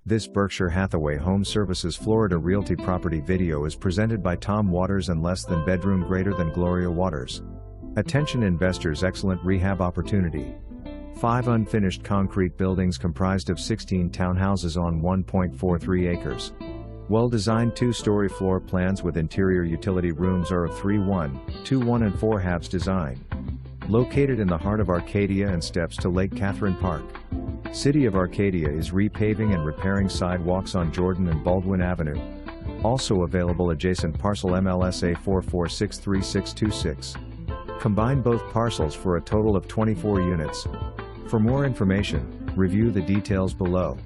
This Berkshire Hathaway HomeServices Florida Realty property video is presented by Tom Waters and less than bedroom greater than Gloria Waters. Attention investors, excellent rehab opportunity. 5 unfinished concrete buildings comprised of 16 townhouses on 1.43 acres. Well-designed 2-story floor plans with interior utility rooms are of 3-1, 2-1 and 4 halves design. Located in the heart of Arcadia and steps to Lake Katherine Park. City of Arcadia is repaving and repairing sidewalks on Jordan and Baldwin Avenue. Also available adjacent parcel MLS A4463626. Combine both parcels for a total of 24 units. For more information, review the details below.